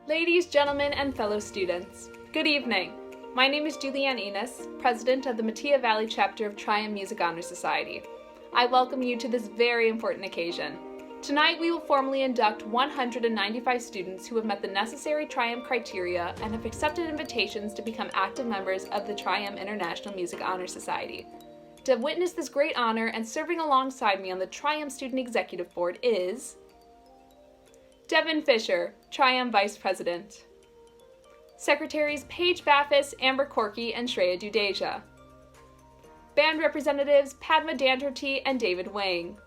Ladies, gentlemen, and fellow students, good evening. My name is Julianne Enos, President of the Mattia Valley Chapter of Triumph Music Honor Society. I welcome you to this very important occasion. Tonight we will formally induct 195 students who have met the necessary Triumph criteria and have accepted invitations to become active members of the Triumph International Music Honor Society. To witness this great honor and serving alongside me on the Triumph Student Executive Board is Devin Fisher, Triumph Vice President. Secretaries Paige Baffis, Amber Corky, and Shreya Dudeja. Band representatives Padma Danterty and David Wang.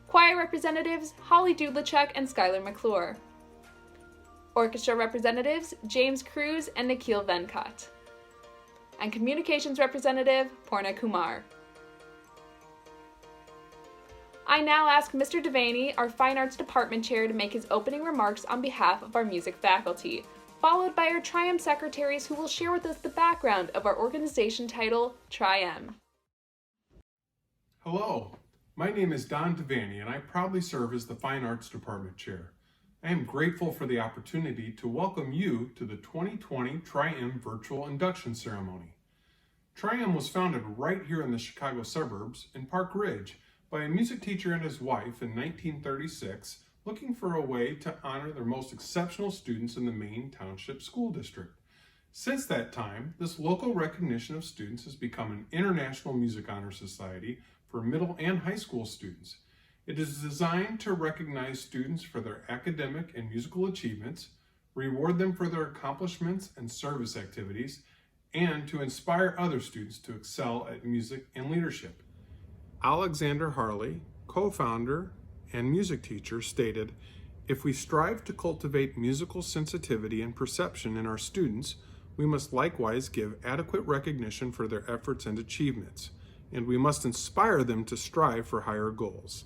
Choir representatives Holly Dudlachuk and Skylar McClure. Orchestra representatives James Cruz and Nikhil Venkat. And communications representative Purna Kumar. I now ask Mr. Devaney, our Fine Arts Department Chair, to make his opening remarks on behalf of our music faculty, followed by our Triumph secretaries who will share with us the background of our organization title, Triumph. Hello, my name is Don Devaney and I proudly serve as the Fine Arts Department Chair. I am grateful for the opportunity to welcome you to the 2020 Triumph Virtual Induction Ceremony. Triumph was founded right here in the Chicago suburbs in Park Ridge by a music teacher and his wife in 1936, looking for a way to honor their most exceptional students in the Maine Township School District. Since that time, this local recognition of students has become an international music honor society for middle and high school students. It is designed to recognize students for their academic and musical achievements, reward them for their accomplishments and service activities, and to inspire other students to excel at music and leadership. Alexander Harley, co-founder and music teacher, stated, "If we strive to cultivate musical sensitivity and perception in our students, we must likewise give adequate recognition for their efforts and achievements, and we must inspire them to strive for higher goals.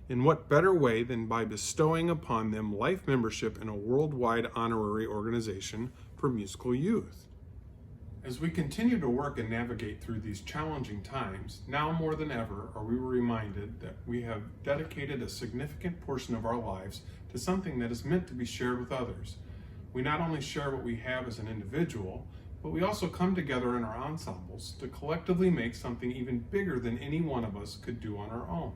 In what better way than by bestowing upon them life membership in a worldwide honorary organization for musical youth?" As we continue to work and navigate through these challenging times, now more than ever are we reminded that we have dedicated a significant portion of our lives to something that is meant to be shared with others. We not only share what we have as an individual, but we also come together in our ensembles to collectively make something even bigger than any one of us could do on our own.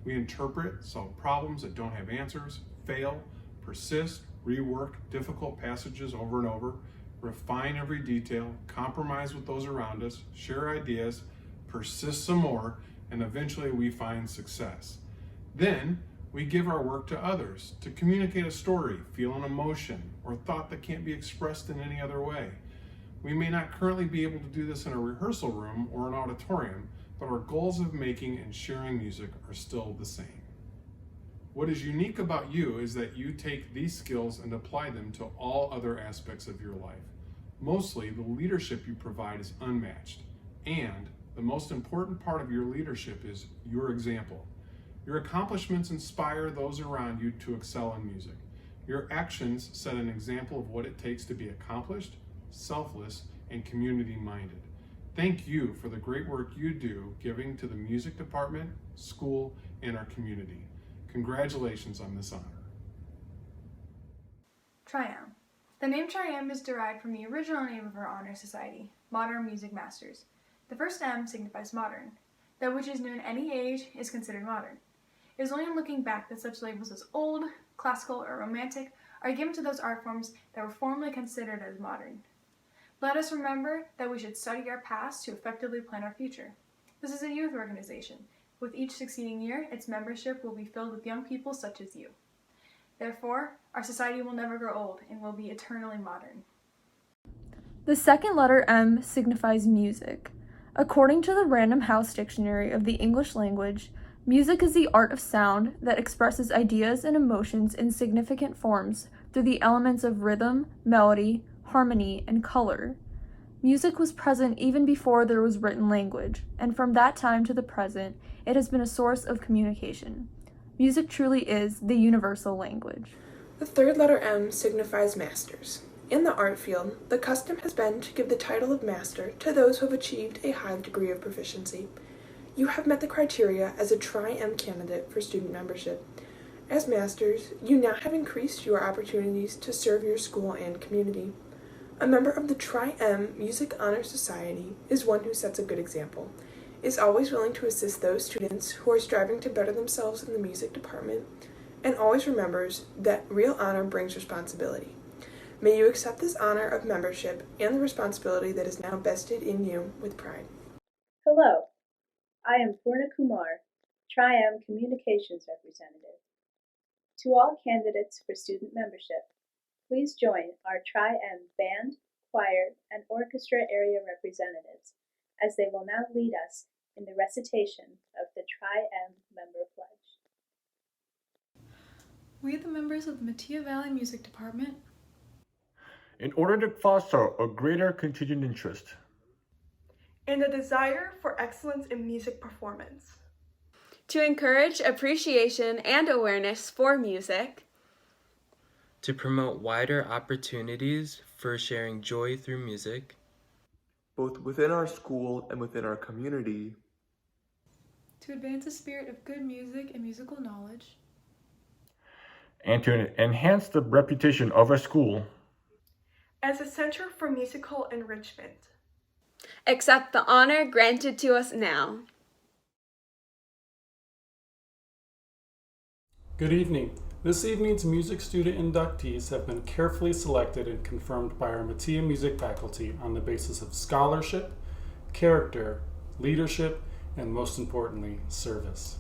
We interpret, solve problems that don't have answers, fail, persist, rework difficult passages over and over, refine every detail, compromise with those around us, share ideas, persist some more, and eventually we find success. Then we give our work to others to communicate a story, feel an emotion, or thought that can't be expressed in any other way. We may not currently be able to do this in a rehearsal room or an auditorium, but our goals of making and sharing music are still the same. What is unique about you is that you take these skills and apply them to all other aspects of your life. Mostly, the leadership you provide is unmatched, and the most important part of your leadership is your example. Your accomplishments inspire those around you to excel in music. Your actions set an example of what it takes to be accomplished, selfless, and community-minded. Thank you for the great work you do giving to the music department, school, and our community. Congratulations on this honor. Triumph. The name Triumph is derived from the original name of our honor society, Modern Music Masters. The first M signifies modern. That which is new in any age is considered modern. It is only in looking back that such labels as old, classical, or romantic are given to those art forms that were formerly considered as modern. Let us remember that we should study our past to effectively plan our future. This is a youth organization. With each succeeding year, its membership will be filled with young people such as you. Therefore, our society will never grow old and will be eternally modern. The second letter M signifies music. According to the Random House Dictionary of the English Language, music is the art of sound that expresses ideas and emotions in significant forms through the elements of rhythm, melody, harmony, and color. Music was present even before there was written language, and from that time to the present, it has been a source of communication. Music truly is the universal language. The third letter M signifies masters. In the art field, the custom has been to give the title of master to those who have achieved a high degree of proficiency. You have met the criteria as a Tri-M candidate for student membership, As masters, you now have increased your opportunities to serve your school and community. A member of the Tri-M Music Honor Society is one who sets a good example, is always willing to assist those students who are striving to better themselves in the music department, and always remembers that real honor brings responsibility. May you accept this honor of membership and the responsibility that is now vested in you with pride. Hello, I am Purna Kumar, Tri-M Communications Representative. To all candidates for student membership, please join our Tri-M band, choir, and orchestra area representatives as they will now lead us in the recitation of the Tri-M member pledge. We, the members of the Metea Valley Music Department, in order to foster a greater contingent interest and a desire for excellence in music performance, to encourage appreciation and awareness for music, to promote wider opportunities for sharing joy through music, both within our school and within our community, to advance a spirit of good music and musical knowledge, and to enhance the reputation of our school as a center for musical enrichment. accept the honor granted to us now. Good evening. This evening's music student inductees have been carefully selected and confirmed by our Metea Music faculty on the basis of scholarship, character, leadership, and most importantly, service.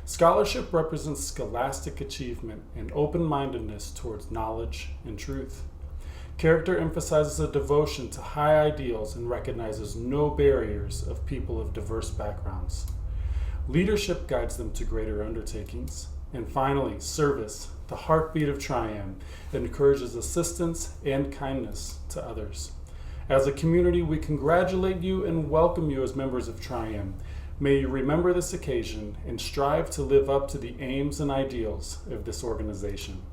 Scholarship represents scholastic achievement and open-mindedness towards knowledge and truth. Character emphasizes a devotion to high ideals and recognizes no barriers of people of diverse backgrounds. Leadership guides them to greater undertakings. And finally, service, the heartbeat of Tri-M, encourages assistance and kindness to others. As a community, we congratulate you and welcome you as members of Tri-M. May you remember this occasion and strive to live up to the aims and ideals of this organization.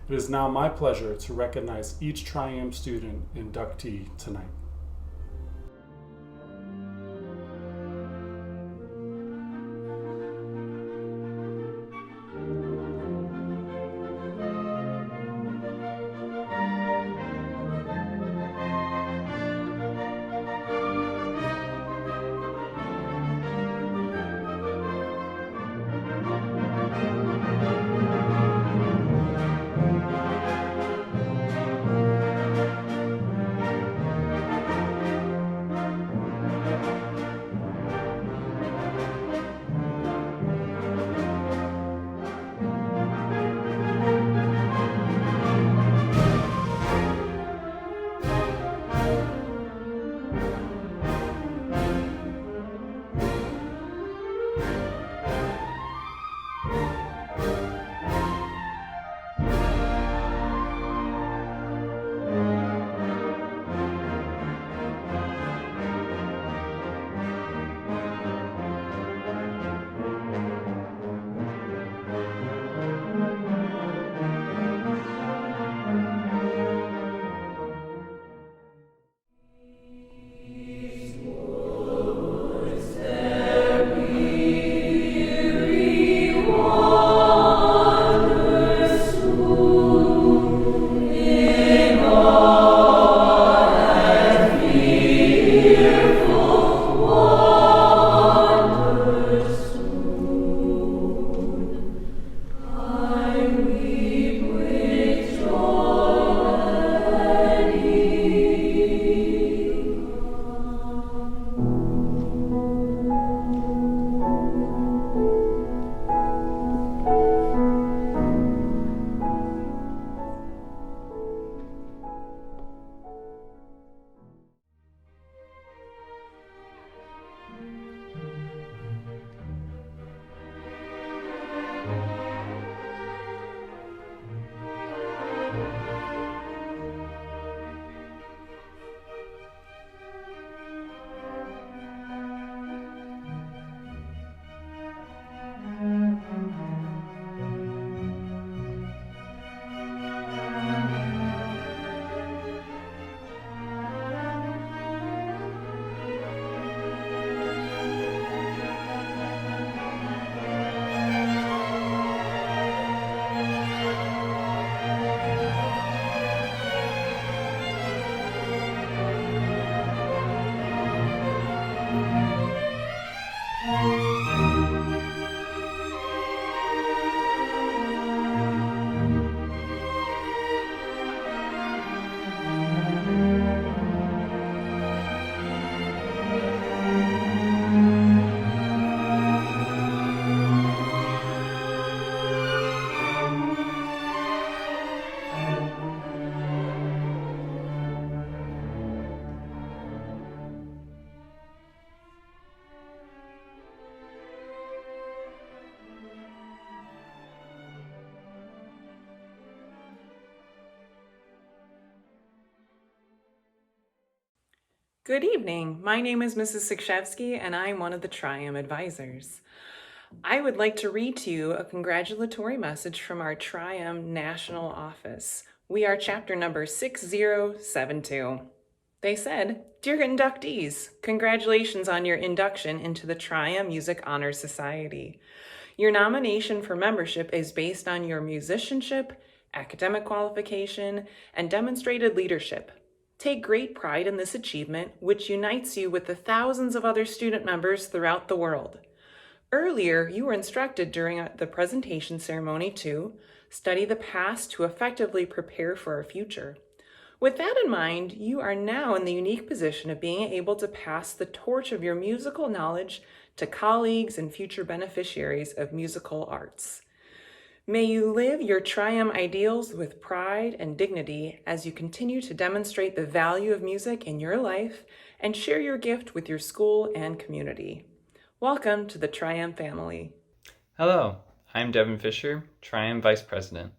It is now my pleasure to recognize each Tri-M student inductee tonight. Good evening. My name is Mrs. Sikshevsky, and I'm one of the Trium advisors. I would like to read to you a congratulatory message from our Trium National Office. We are chapter number 6072. They said, "Dear inductees, congratulations on your induction into the Trium Music Honor Society. Your nomination for membership is based on your musicianship, academic qualification, and demonstrated leadership. Take great pride in this achievement, which unites you with the thousands of other student members throughout the world. Earlier, you were instructed during the presentation ceremony to study the past to effectively prepare for our future. With that in mind, you are now in the unique position of being able to pass the torch of your musical knowledge to colleagues and future beneficiaries of musical arts. May you live your Trium ideals with pride and dignity as you continue to demonstrate the value of music in your life and share your gift with your school and community. Welcome to the Trium family." Hello, I'm Devin Fisher, Trium Vice President.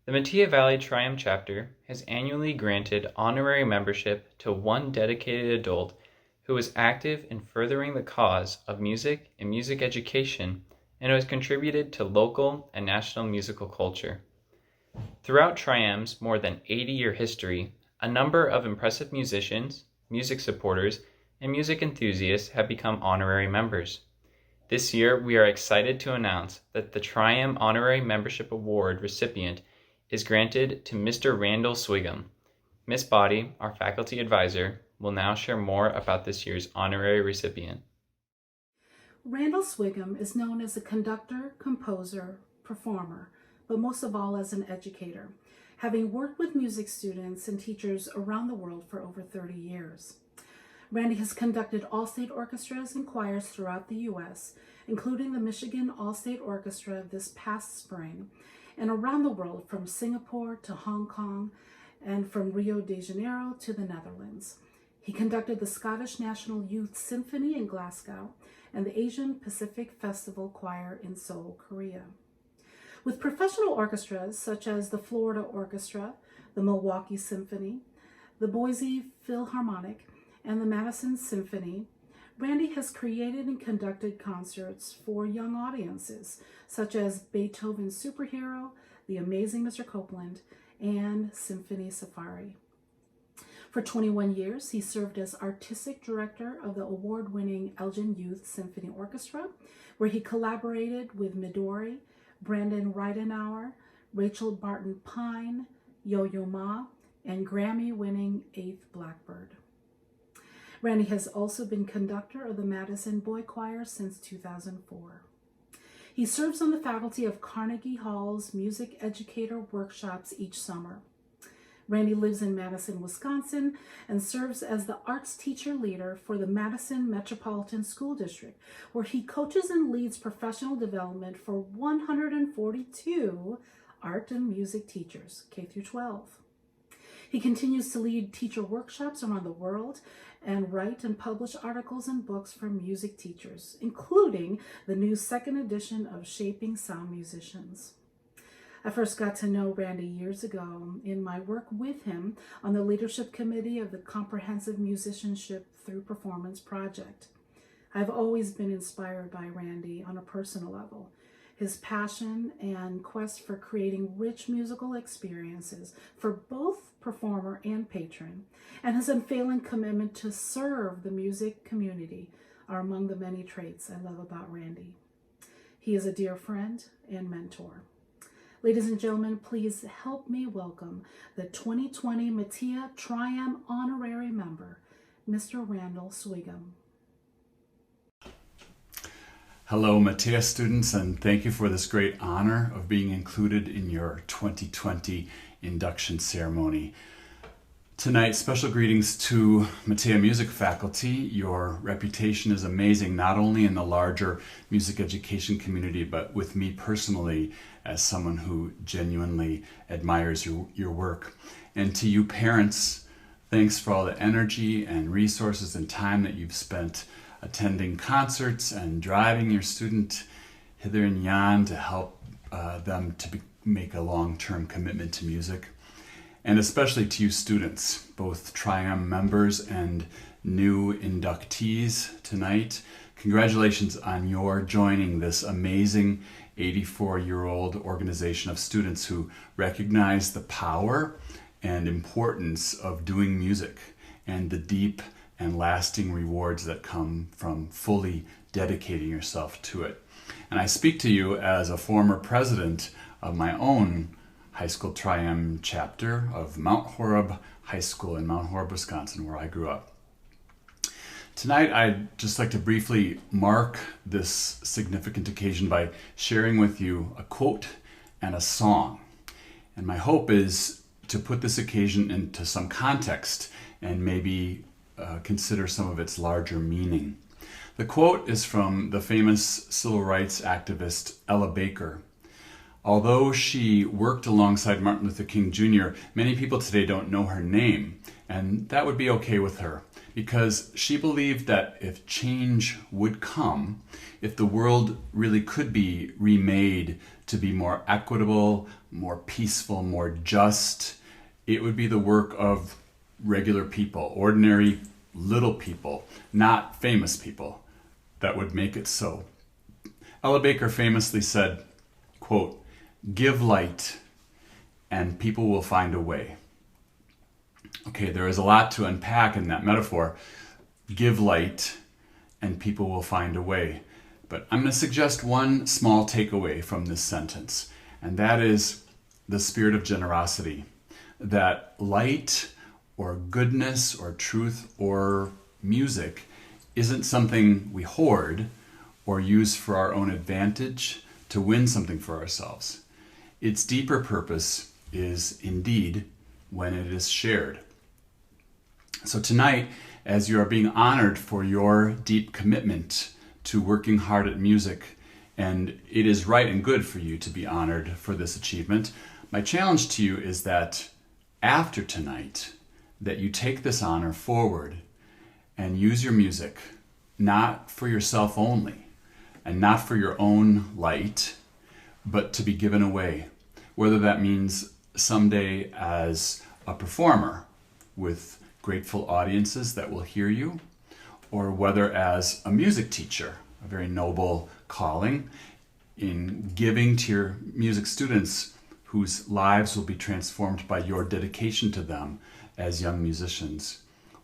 The Metea Valley Trium chapter has annually granted honorary membership to one dedicated adult who is active in furthering the cause of music and music education and who has contributed to local and national musical culture. Throughout Trium's more than 80-year history, a number of impressive musicians, music supporters, and music enthusiasts have become honorary members. This year, we are excited to announce that the Trium Honorary Membership Award recipient is granted to Mr. Randall Swigum. Miss Body, our faculty advisor, will now share more about this year's honorary recipient. Randall Swigum is known as a conductor, composer, performer, but most of all as an educator, having worked with music students and teachers around the world for over 30 years. Randy has conducted all-state orchestras and choirs throughout the U.S., including the Michigan All-State Orchestra this past spring, and around the world from Singapore to Hong Kong and from Rio de Janeiro to the Netherlands. He conducted the Scottish National Youth Symphony in Glasgow and the Asian Pacific Festival Choir in Seoul, Korea. With professional orchestras such as the Florida Orchestra, the Milwaukee Symphony, the Boise Philharmonic, and the Madison Symphony, Randy has created and conducted concerts for young audiences, such as Beethoven's Superhero, The Amazing Mr. Copeland, and Symphony Safari. For 21 years, he served as artistic director of the award-winning Elgin Youth Symphony Orchestra, where he collaborated with Midori, Brandon Reidenauer, Rachel Barton Pine, Yo-Yo Ma, and Grammy-winning Eighth Blackbird. Randy has also been conductor of the Madison Boy Choir since 2004. He serves on the faculty of Carnegie Hall's Music Educator Workshops each summer. Randy lives in Madison, Wisconsin, and serves as the arts teacher leader for the Madison Metropolitan School District, where he coaches and leads professional development for 142 art and music teachers, K through 12. He continues to lead teacher workshops around the world and write and publish articles and books for music teachers, including the new second edition of Shaping Sound Musicians. I first got to know Randy years ago in my work with him on the leadership committee of the Comprehensive Musicianship Through Performance project. I've always been inspired by Randy on a personal level. His passion and quest for creating rich musical experiences for both performer and patron, and his unfailing commitment to serve the music community are among the many traits I love about Randy. He is a dear friend and mentor. Ladies and gentlemen, please help me welcome the 2020 Metea Trium Honorary Member, Mr. Randall Swigum. Hello, Metea students, and thank you for this great honor of being included in your 2020 induction ceremony. Tonight, special greetings to Metea Music faculty. Your reputation is amazing, not only in the larger music education community, but with me personally as someone who genuinely admires your work. And to you parents, thanks for all the energy and resources and time that you've spent attending concerts and driving your student hither and yon to help them to make a long-term commitment to music. And especially to you students, both Trium members and new inductees tonight. Congratulations on your joining this amazing 84-year-old organization of students who recognize the power and importance of doing music and the deep and lasting rewards that come from fully dedicating yourself to it. And I speak to you as a former president of my own high school Tri-M chapter of Mount Horeb High School in Mount Horeb, Wisconsin, where I grew up. Tonight, I'd just like to briefly mark this significant occasion by sharing with you a quote and a song. And my hope is to put this occasion into some context and maybe consider some of its larger meaning. The quote is from the famous civil rights activist Ella Baker. Although she worked alongside Martin Luther King Jr., many people today don't know her name, and that would be okay with her, because she believed that if change would come, if the world really could be remade to be more equitable, more peaceful, more just, it would be the work of regular people, ordinary little people, not famous people, that would make it so. Ella Baker famously said, quote, "Give light and people will find a way." Okay, there is a lot to unpack in that metaphor. Give light and people will find a way. But I'm going to suggest one small takeaway from this sentence, and that is the spirit of generosity. That light or goodness or truth or music isn't something we hoard or use for our own advantage to win something for ourselves. Its deeper purpose is indeed when it is shared. So tonight, as you are being honored for your deep commitment to working hard at music, and it is right and good for you to be honored for this achievement, my challenge to you is that after tonight, that you take this honor forward and use your music, not for yourself only, and not for your own light, but to be given away, whether that means someday as a performer with grateful audiences that will hear you, or whether as a music teacher, a very noble calling, in giving to your music students whose lives will be transformed by your dedication to them as young musicians,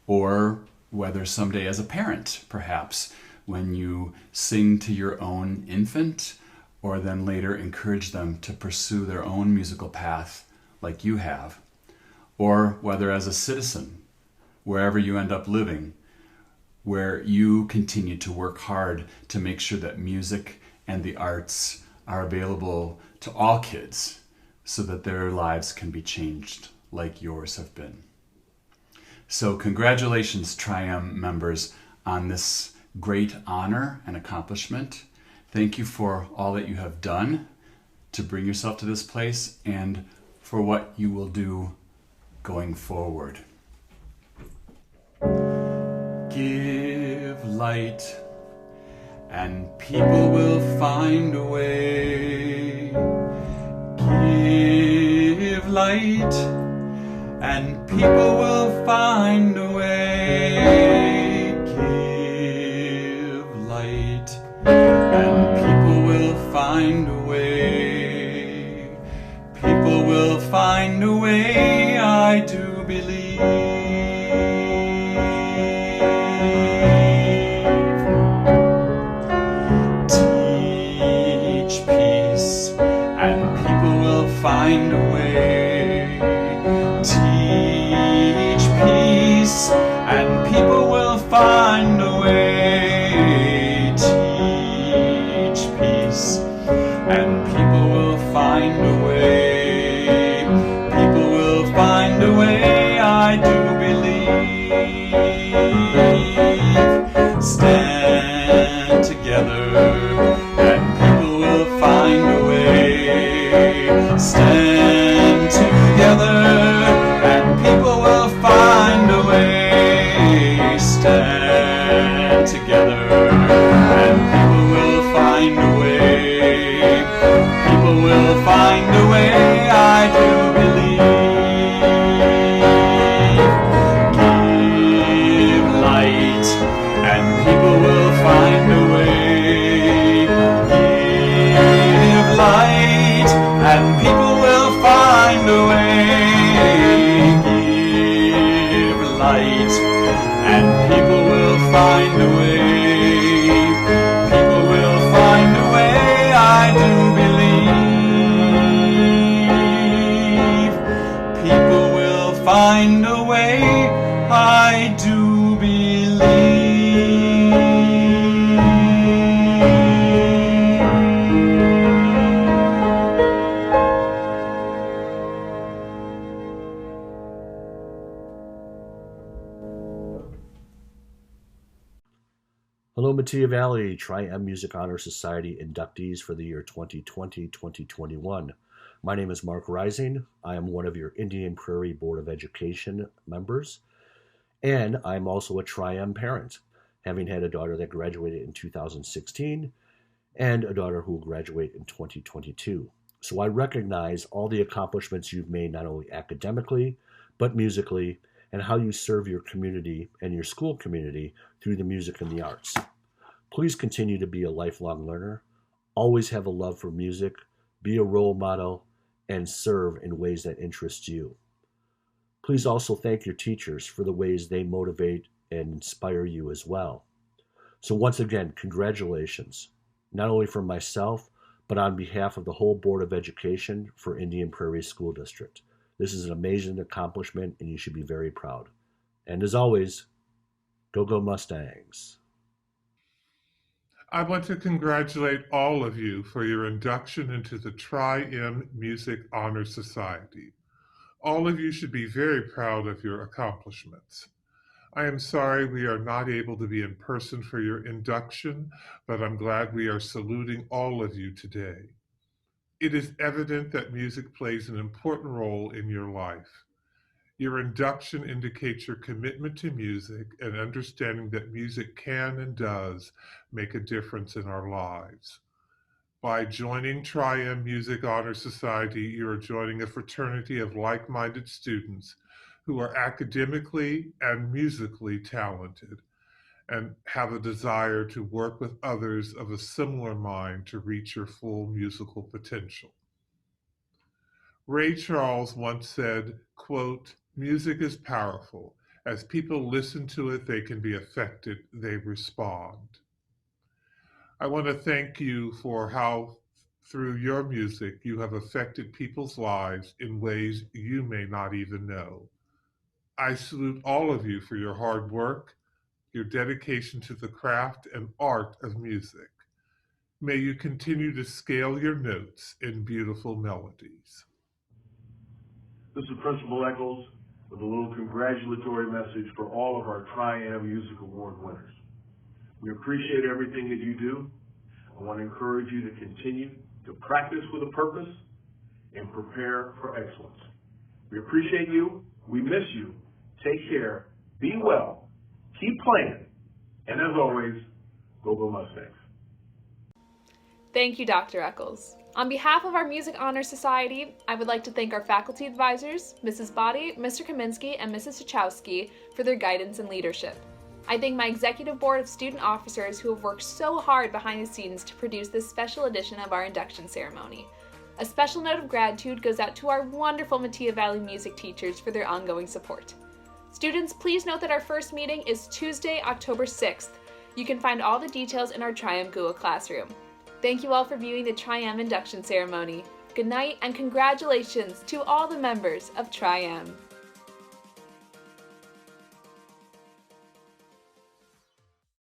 or whether someday as a parent, perhaps, when you sing to your own infant, or then later encourage them to pursue their own musical path like you have, or whether as a citizen, wherever you end up living, where you continue to work hard to make sure that music and the arts are available to all kids so that their lives can be changed like yours have been. So congratulations, Tri-M members, on this great honor and accomplishment. Thank you for all that you have done to bring yourself to this place and for what you will do going forward. Give light and people will find a way. Give light and people will find a way. Give light and people will find a way. People will find a way, I do believe. Teach peace and people will find a way. Teach peace and people will find a way. Teach peace and people will find a way. People will find a way, I do believe. Stand together and people will find a way. Stand together and people will find a way. Stand together and people will find a way. People will find a way, I do believe. Give light find a way, I do believe. Hello, Mattia Valley Tri-M Music Honor Society inductees for the year 2020-2021. My name is Mark Rising. I am one of your Indian Prairie Board of Education members, and I'm also a Tri-M parent, having had a daughter that graduated in 2016 and a daughter who will graduate in 2022. So I recognize all the accomplishments you've made, not only academically, but musically, and how you serve your community and your school community through the music and the arts. Please continue to be a lifelong learner, always have a love for music, be a role model, and serve in ways that interest you. Please also thank your teachers for the ways they motivate and inspire you as well. So once again, congratulations, not only from myself, but on behalf of the whole Board of Education for Indian Prairie School District. This is an amazing accomplishment, and you should be very proud. And as always, go Mustangs. I want to congratulate all of you for your induction into the Tri-M Music Honor Society. All of you should be very proud of your accomplishments. I am sorry we are not able to be in person for your induction, but I'm glad we are saluting all of you today. It is evident that music plays an important role in your life. Your induction indicates your commitment to music and understanding that music can and does make a difference in our lives. By joining Tri-M Music Honor Society, you are joining a fraternity of like-minded students who are academically and musically talented and have a desire to work with others of a similar mind to reach your full musical potential. Ray Charles once said, quote, "Music is powerful. As people listen to it, they can be affected, they respond." I want to thank you for how, through your music, you have affected people's lives in ways you may not even know. I salute all of you for your hard work, your dedication to the craft and art of music. May you continue to scale your notes in beautiful melodies. This is Principal Eccles with a little congratulatory message for all of our Tri-M Music Award winners. We appreciate everything that you do. I want to encourage you to continue to practice with a purpose and prepare for excellence. We appreciate you. We miss you. Take care. Be well. Keep playing. And as always, go Mustangs. Thank you, Dr. Eccles. On behalf of our Music Honor Society, I would like to thank our faculty advisors, Mrs. Body, Mr. Kaminsky, and Mrs. Sachowski for their guidance and leadership. I thank my executive board of student officers who have worked so hard behind the scenes to produce this special edition of our induction ceremony. A special note of gratitude goes out to our wonderful Mattia Valley music teachers for their ongoing support. Students, please note that our first meeting is Tuesday, October 6th. You can find all the details in our Tri-M Google Classroom. Thank you all for viewing the Tri-M induction ceremony. Good night and congratulations to all the members of Tri-M.